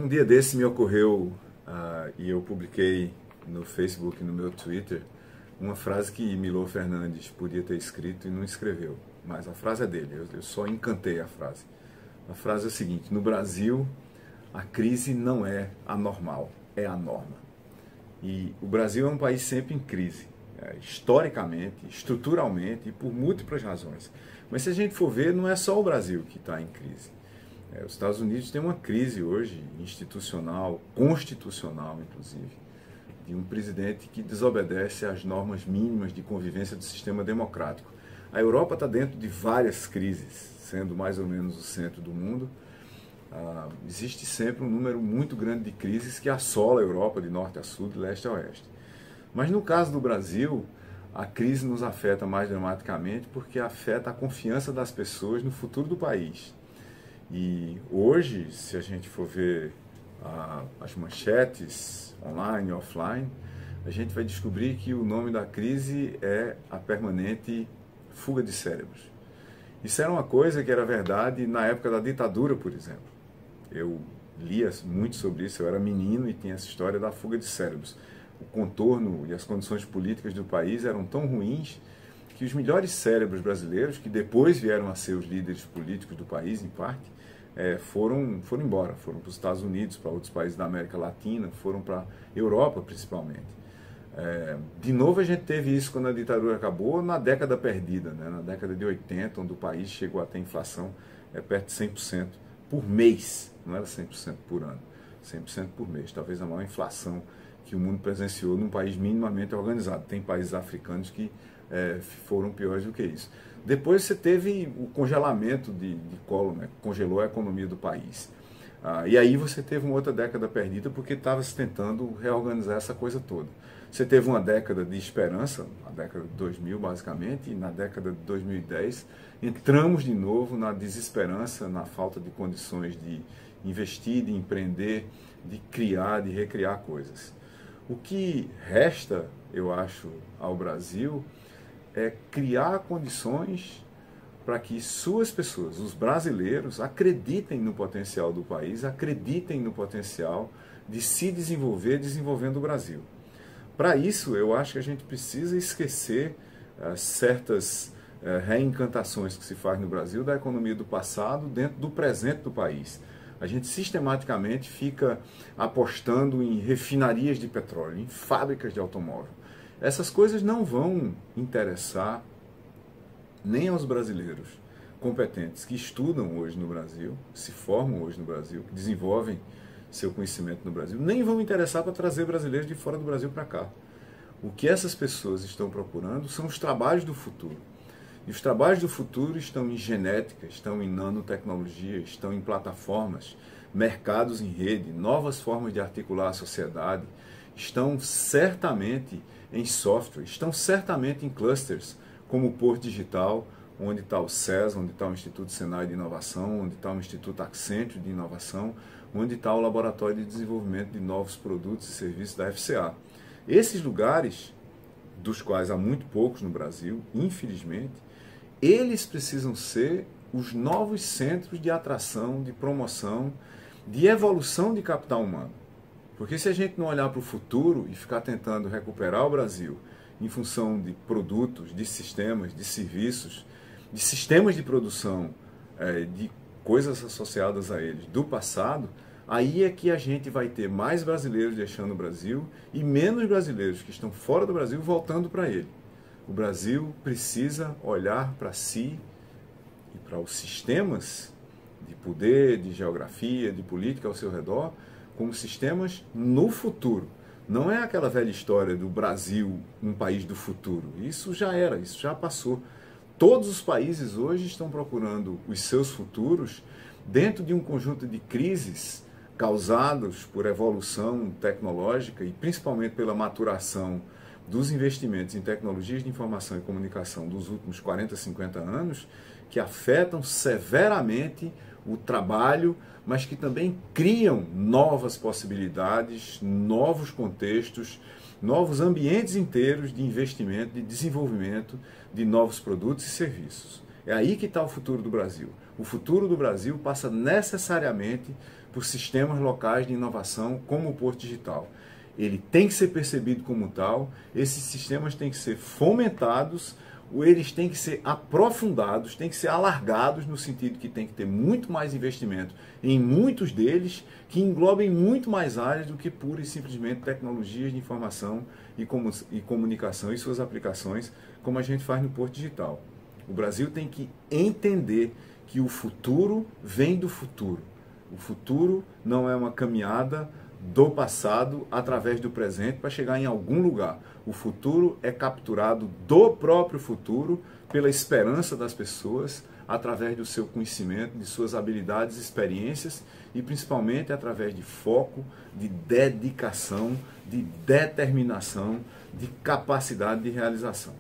Um dia desse me ocorreu, e eu publiquei no Facebook e no meu Twitter, uma frase que Milor Fernandes podia ter escrito e não escreveu. Mas a frase é dele, eu só encantei a frase. A frase é a seguinte: no Brasil, a crise não é anormal, é a norma. E o Brasil é um país sempre em crise, historicamente, estruturalmente e por múltiplas razões. Mas se a gente for ver, não é só o Brasil que está em crise. Os Estados Unidos têm uma crise hoje, institucional, constitucional inclusive, de um presidente que desobedece às normas mínimas de convivência do sistema democrático. A Europa está dentro de várias crises, sendo mais ou menos o centro do mundo. Existe sempre um número muito grande de crises que assola a Europa de norte a sul, de leste a oeste. Mas no caso do Brasil, a crise nos afeta mais dramaticamente porque afeta a confiança das pessoas no futuro do país. E hoje, se a gente for ver as manchetes online e offline, a gente vai descobrir que o nome da crise é a permanente fuga de cérebros. Isso era uma coisa que era verdade na época da ditadura, por exemplo. Eu lia muito sobre isso, eu era menino e tinha essa história da fuga de cérebros. O contorno e as condições políticas do país eram tão ruins que os melhores cérebros brasileiros, que depois vieram a ser os líderes políticos do país, em parte, foram embora, foram para os Estados Unidos, para outros países da América Latina, foram para a Europa, principalmente. De novo, a gente teve isso quando a ditadura acabou, na década perdida, né? Na década de 80, onde o país chegou a ter inflação perto de 100% por mês, não era 100% por ano, 100% por mês, talvez a maior inflação que o mundo presenciou num país minimamente organizado. Tem países africanos que foram piores do que isso. Depois você teve o congelamento de Collor, né? Congelou a economia do país. E aí você teve uma outra década perdida porque estava se tentando reorganizar essa coisa toda. Você teve uma década de esperança, a década de 2000 basicamente, e na década de 2010 entramos de novo na desesperança, na falta de condições de investir, de empreender, de criar, de recriar coisas. O que resta, eu acho, ao Brasil é criar condições para que suas pessoas, os brasileiros, acreditem no potencial do país, acreditem no potencial de se desenvolver desenvolvendo o Brasil. Para isso, eu acho que a gente precisa esquecer certas reencantações que se faz no Brasil da economia do passado dentro do presente do país. A gente sistematicamente fica apostando em refinarias de petróleo, em fábricas de automóvel. Essas coisas não vão interessar nem aos brasileiros competentes que estudam hoje no Brasil, se formam hoje no Brasil, que desenvolvem seu conhecimento no Brasil, nem vão interessar para trazer brasileiros de fora do Brasil para cá. O que essas pessoas estão procurando são os trabalhos do futuro. E os trabalhos do futuro estão em genética, estão em nanotecnologia, estão em plataformas, mercados em rede, novas formas de articular a sociedade, estão certamente em software, estão certamente em clusters, como o Porto Digital, onde está o SES, onde está o Instituto Senai de Inovação, onde está o Instituto Accenture de Inovação, onde está o Laboratório de Desenvolvimento de Novos Produtos e Serviços da FCA. Esses lugares, dos quais há muito poucos no Brasil, infelizmente, eles precisam ser os novos centros de atração, de promoção, de evolução de capital humano. Porque se a gente não olhar para o futuro e ficar tentando recuperar o Brasil em função de produtos, de sistemas, de serviços, de sistemas de produção, de coisas associadas a eles do passado, aí é que a gente vai ter mais brasileiros deixando o Brasil e menos brasileiros que estão fora do Brasil voltando para ele. O Brasil precisa olhar para si e para os sistemas de poder, de geografia, de política ao seu redor, como sistemas no futuro. Não é aquela velha história do Brasil, um país do futuro. Isso já era, isso já passou. Todos os países hoje estão procurando os seus futuros dentro de um conjunto de crises causados por evolução tecnológica e principalmente pela maturação dos investimentos em tecnologias de informação e comunicação dos últimos 40, 50 anos, que afetam severamente o trabalho, mas que também criam novas possibilidades, novos contextos, novos ambientes inteiros de investimento, de desenvolvimento de novos produtos e serviços. É aí que está o futuro do Brasil. O futuro do Brasil passa necessariamente por sistemas locais de inovação como o Porto Digital. Ele tem que ser percebido como tal, esses sistemas têm que ser fomentados, eles têm que ser aprofundados, têm que ser alargados no sentido que tem que ter muito mais investimento em muitos deles, que englobem muito mais áreas do que pura e simplesmente tecnologias de informação e comunicação e suas aplicações, como a gente faz no Porto Digital. O Brasil tem que entender que o futuro vem do futuro. O futuro não é uma caminhada do passado através do presente para chegar em algum lugar. O futuro é capturado do próprio futuro pela esperança das pessoas, através do seu conhecimento, de suas habilidades, experiências e principalmente através de foco, de dedicação, de determinação, de capacidade de realização.